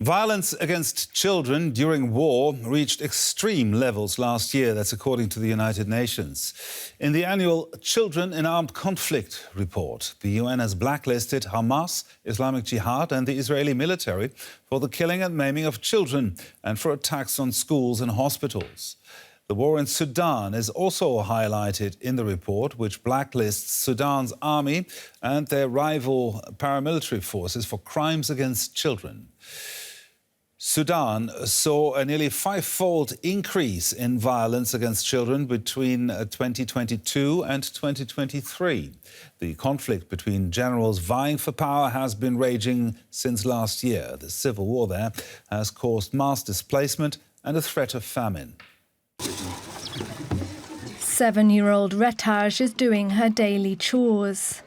Violence against children during war reached extreme levels last year. That's according to the United Nations. In the annual Children in Armed Conflict report, the UN has blacklisted Hamas, Islamic Jihad and the Israeli military for the killing and maiming of children and for attacks on schools and hospitals. The war in Sudan is also highlighted in the report, which blacklists Sudan's army and their rival paramilitary forces for crimes against children. Sudan saw a nearly five-fold increase in violence against children between 2022 and 2023. The conflict between generals vying for power has been raging since last year. The civil war there has caused mass displacement and a threat of famine. 7-year-old Retaj is doing her daily chores.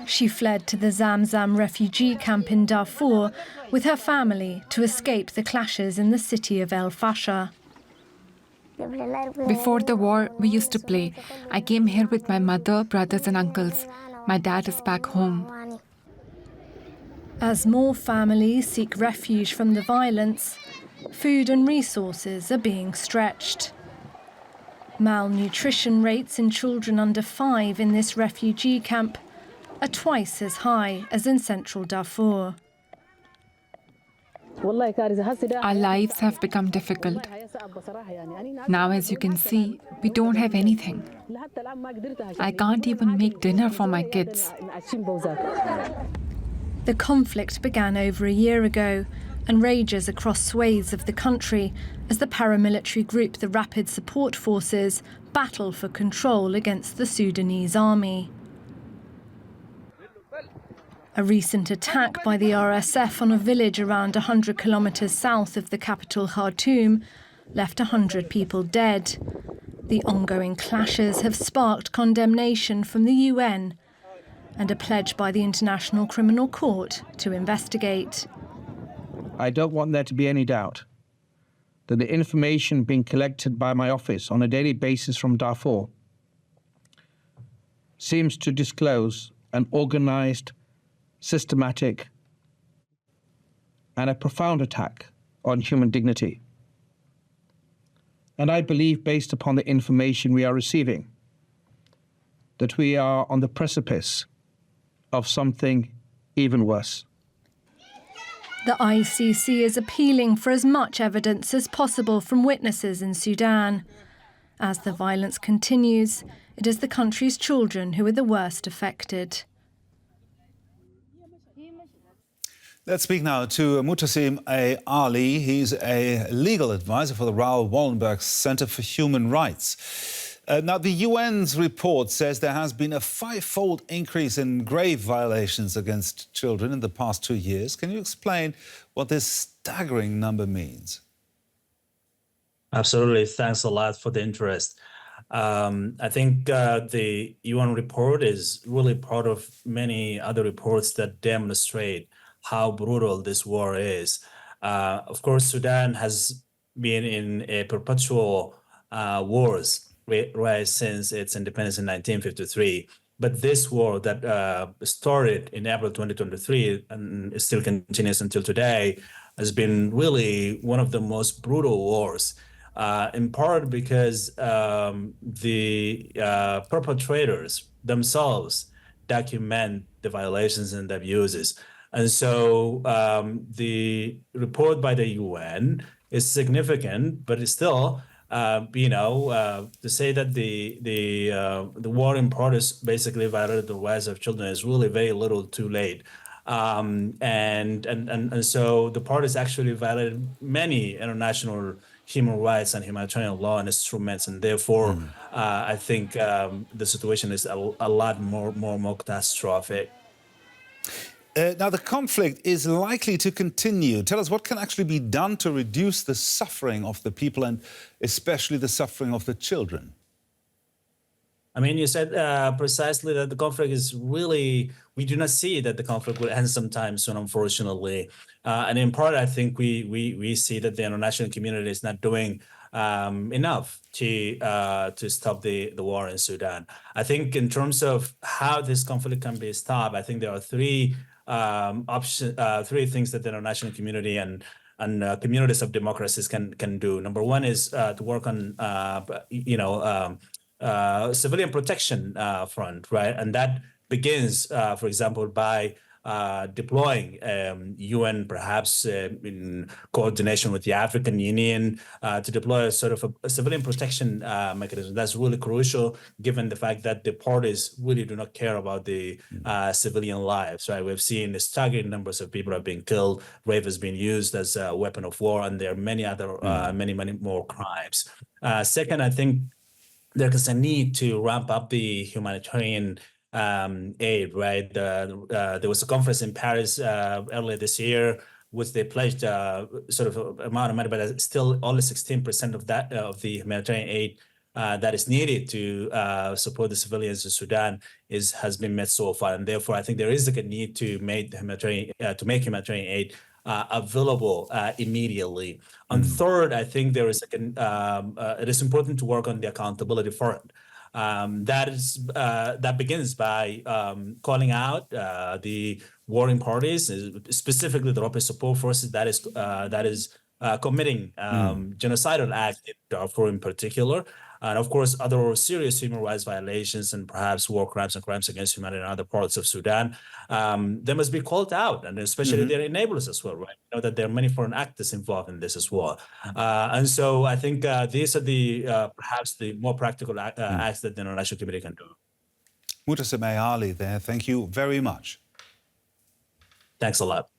She fled to the Zamzam refugee camp in Darfur with her family to escape the clashes in the city of El Fasher. Before the war, we used to play. I came here with my mother, brothers and uncles. My dad is back home. As more families seek refuge from the violence, food and resources are being stretched. Malnutrition rates in children under 5 in this refugee camp are twice as high as in central Darfur. Our lives have become difficult. Now, as you can see, we don't have anything. I can't even make dinner for my kids. The conflict began over a year ago and rages across swathes of the country as the paramilitary group the Rapid Support Forces battle for control against the Sudanese army. A recent attack by the RSF on a village around 100 kilometres south of the capital Khartoum left 100 people dead. The ongoing clashes have sparked condemnation from the UN and a pledge by the International Criminal Court to investigate. I don't want there to be any doubt that the information being collected by my office on a daily basis from Darfur seems to disclose an organized, systematic, and a profound attack on human dignity. And I believe, based upon the information we are receiving, that we are on the precipice of something even worse. The ICC is appealing for as much evidence as possible from witnesses in Sudan. As the violence continues, it is the country's children who are the worst affected. Let's speak now to Mutasim Ali. He's a legal advisor for the Raoul Wallenberg Center for Human Rights. Now, the UN's report says there has been a five-fold increase in grave violations against children in the past 2 years. Can you explain what this staggering number means? Absolutely. Thanks a lot for the interest. I think the UN report is really part of many other reports that demonstrate how brutal this war is. Of course, Sudan has been in a perpetual wars right since its independence in 1953. But this war that started in April 2023 and still continues until today has been really one of the most brutal wars, in part because the perpetrators themselves document the violations and the abuses. And so the report by the UN is significant, but it's still, to say that the war in progress basically violated the rights of children is really very little too late. And so the parties actually violated many international human rights and humanitarian law and instruments, and therefore I think the situation is a lot more catastrophic. Now, the conflict is likely to continue. Tell us what can actually be done to reduce the suffering of the people and especially the suffering of the children. I mean, you said precisely that the conflict is really, we do not see that the conflict will end sometime soon, unfortunately. And in part, I think we see that the international community is not doing enough to stop the war in Sudan. I think in terms of how this conflict can be stopped, I think there are three three things that the international community and communities of democracies can do. Number one is to work on civilian protection front, right? And that begins, for example, by deploying UN, perhaps in coordination with the African Union, to deploy a sort of a civilian protection mechanism. That's really crucial, given the fact that the parties really do not care about the civilian lives, right? We've seen staggering numbers of people have been killed, rape has been used as a weapon of war, and there are many other, many more crimes. Second, I think there is a need to ramp up the humanitarian aid, right? There was a conference in Paris earlier this year, which they pledged sort of amount of money, but still only 16% of that of the humanitarian aid that is needed to support the civilians in Sudan has been met so far, and therefore I think there is a need to make humanitarian aid available immediatally. And third, I think there is it is important to work on the accountability front. That begins by calling out the warring parties, specifically the Rapid Support Forces that is committing genocidal acts in Darfur in particular. And of course, other serious human rights violations and perhaps war crimes and crimes against humanity in other parts of Sudan, they must be called out, and especially their enablers as well, right? You know that there are many foreign actors involved in this as well. And so I think these are the perhaps the more practical acts that the international community can do. Mutasim there, thank you very much. Thanks a lot.